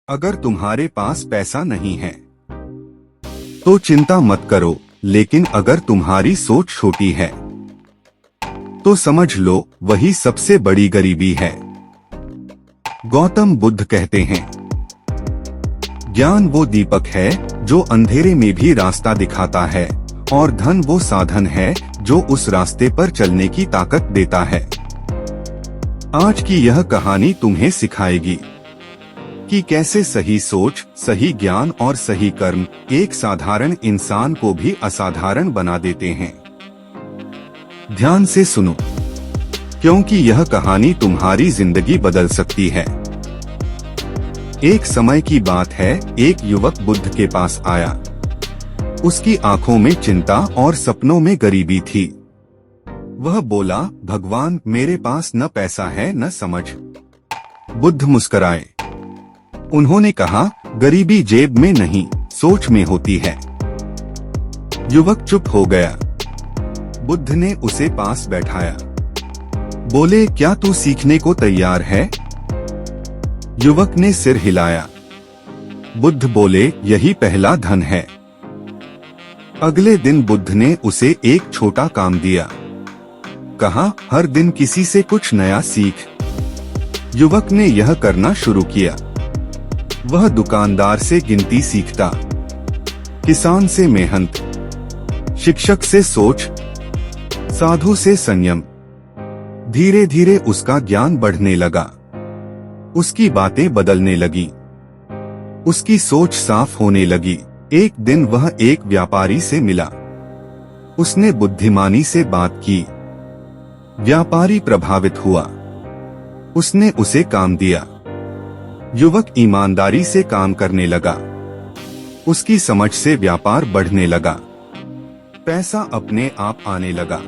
अगर तुम्हारे पास पैसा नहीं है तो चिंता मत करो, लेकिन अगर तुम्हारी सोच छोटी है तो समझ लो वही सबसे बड़ी गरीबी है। गौतम बुद्ध कहते हैं, ज्ञान वो दीपक है जो अंधेरे में भी रास्ता दिखाता है, और धन वो साधन है जो उस रास्ते पर चलने की ताकत देता है। आज की यह कहानी तुम्हें सिखाएगी कि कैसे सही सोच, सही ज्ञान और सही कर्म एक साधारण इंसान को भी असाधारण बना देते हैं। ध्यान से सुनो, क्योंकि यह कहानी तुम्हारी जिंदगी बदल सकती है। एक समय की बात है, एक युवक बुद्ध के पास आया। उसकी आंखों में चिंता और सपनों में गरीबी थी। वह बोला, भगवान, मेरे पास न पैसा है न समझ। बुद्ध मुस्कुराए। उन्होंने कहा, गरीबी जेब में नहीं, सोच में होती है। युवक चुप हो गया। बुद्ध ने उसे पास बैठाया। बोले, क्या तू सीखने को तैयार है? युवक ने सिर हिलाया। बुद्ध बोले, यही पहला धन है। अगले दिन बुद्ध ने उसे एक छोटा काम दिया। कहा, हर दिन किसी से कुछ नया सीख। युवक ने यह करना शुरू किया। वह दुकानदार से गिनती सीखता, किसान से मेहनत, शिक्षक से सोच, साधु से संयम। धीरे धीरे उसका ज्ञान बढ़ने लगा। उसकी बातें बदलने लगी। उसकी सोच साफ होने लगी। एक दिन वह एक व्यापारी से मिला। उसने बुद्धिमानी से बात की। व्यापारी प्रभावित हुआ। उसने उसे काम दिया। युवक ईमानदारी से काम करने लगा। उसकी समझ से व्यापार बढ़ने लगा। पैसा अपने आप आने लगा।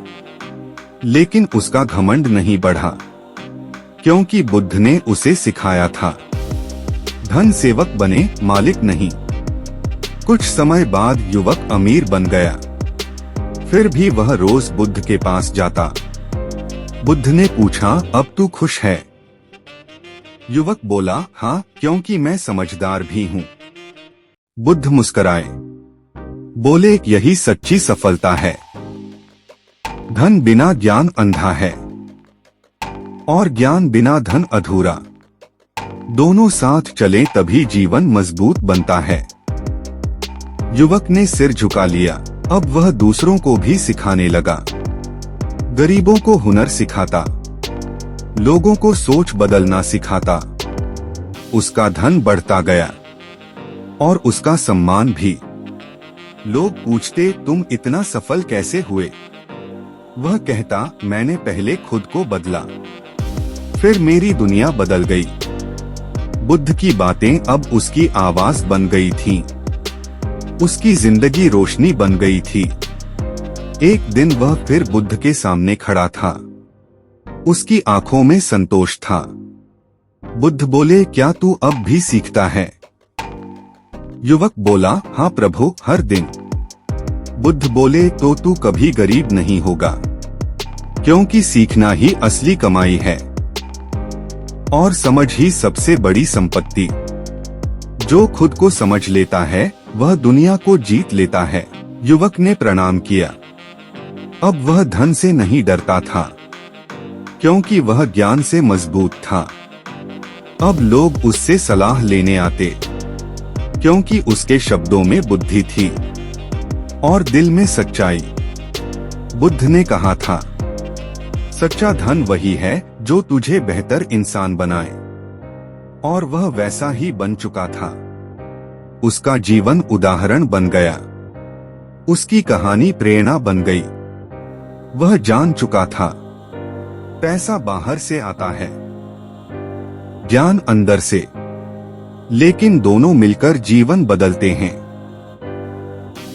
लेकिन उसका घमंड नहीं बढ़ा, क्योंकि बुद्ध ने उसे सिखाया था, धन सेवक बने, मालिक नहीं। कुछ समय बाद युवक अमीर बन गया। फिर भी वह रोज बुद्ध के पास जाता। बुद्ध ने पूछा, अब तू खुश है? युवक बोला, हाँ, क्योंकि मैं समझदार भी हूँ। बुद्ध मुस्कुराए। बोले, यही सच्ची सफलता है। धन बिना ज्ञान अंधा है, और ज्ञान बिना धन अधूरा। दोनों साथ चलें तभी जीवन मजबूत बनता है। युवक ने सिर झुका लिया। अब वह दूसरों को भी सिखाने लगा। गरीबों को हुनर सिखाता, लोगों को सोच बदलना सिखाता। उसका धन बढ़ता गया और उसका सम्मान भी। लोग पूछते, तुम इतना सफल कैसे हुए? वह कहता, मैंने पहले खुद को बदला, फिर मेरी दुनिया बदल गई। बुद्ध की बातें अब उसकी आवाज बन गई थीं। उसकी जिंदगी रोशनी बन गई थी। एक दिन वह फिर बुद्ध के सामने खड़ा था। उसकी आंखों में संतोष था। बुद्ध बोले, क्या तू अब भी सीखता है? युवक बोला, हाँ प्रभु, हर दिन। बुद्ध बोले, तो तू कभी गरीब नहीं होगा, क्योंकि सीखना ही असली कमाई है, और समझ ही सबसे बड़ी संपत्ति। जो खुद को समझ लेता है वह दुनिया को जीत लेता है। युवक ने प्रणाम किया। अब वह धन से नहीं डरता था, क्योंकि वह ज्ञान से मजबूत था। अब लोग उससे सलाह लेने आते, क्योंकि उसके शब्दों में बुद्धि थी और दिल में सच्चाई। बुद्ध ने कहा था, सच्चा धन वही है जो तुझे बेहतर इंसान बनाए, और वह वैसा ही बन चुका था। उसका जीवन उदाहरण बन गया। उसकी कहानी प्रेरणा बन गई। वह जान चुका था, पैसा बाहर से आता है, ज्ञान अंदर से, लेकिन दोनों मिलकर जीवन बदलते हैं।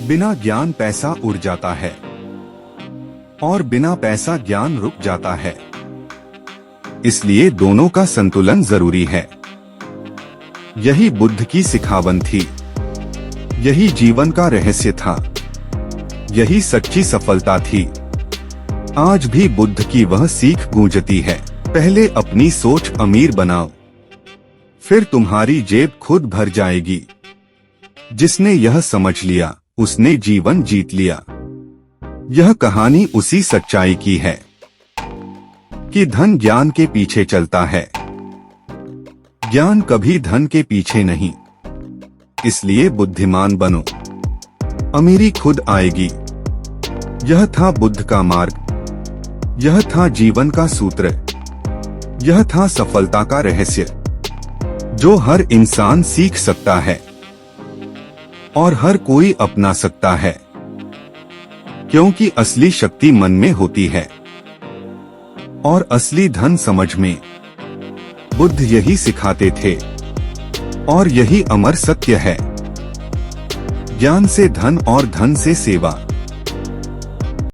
बिना ज्ञान पैसा उड़ जाता है, और बिना पैसा ज्ञान रुक जाता है। इसलिए दोनों का संतुलन जरूरी है। यही बुद्ध की सिखावन थी। यही जीवन का रहस्य था। यही सच्ची सफलता थी। आज भी बुद्ध की वह सीख गूंजती है। पहले अपनी सोच अमीर बनाओ, फिर तुम्हारी जेब खुद भर जाएगी। जिसने यह समझ लिया उसने जीवन जीत लिया। यह कहानी उसी सच्चाई की है कि धन ज्ञान के पीछे चलता है, ज्ञान कभी धन के पीछे नहीं। इसलिए बुद्धिमान बनो, अमीरी खुद आएगी। यह था बुद्ध का मार्ग, यह था जीवन का सूत्र, यह था सफलता का रहस्य, जो हर इंसान सीख सकता है और हर कोई अपना सकता है, क्योंकि असली शक्ति मन में होती है और असली धन समझ में। बुद्ध यही सिखाते थे और यही अमर सत्य है। ज्ञान से धन और धन से सेवा।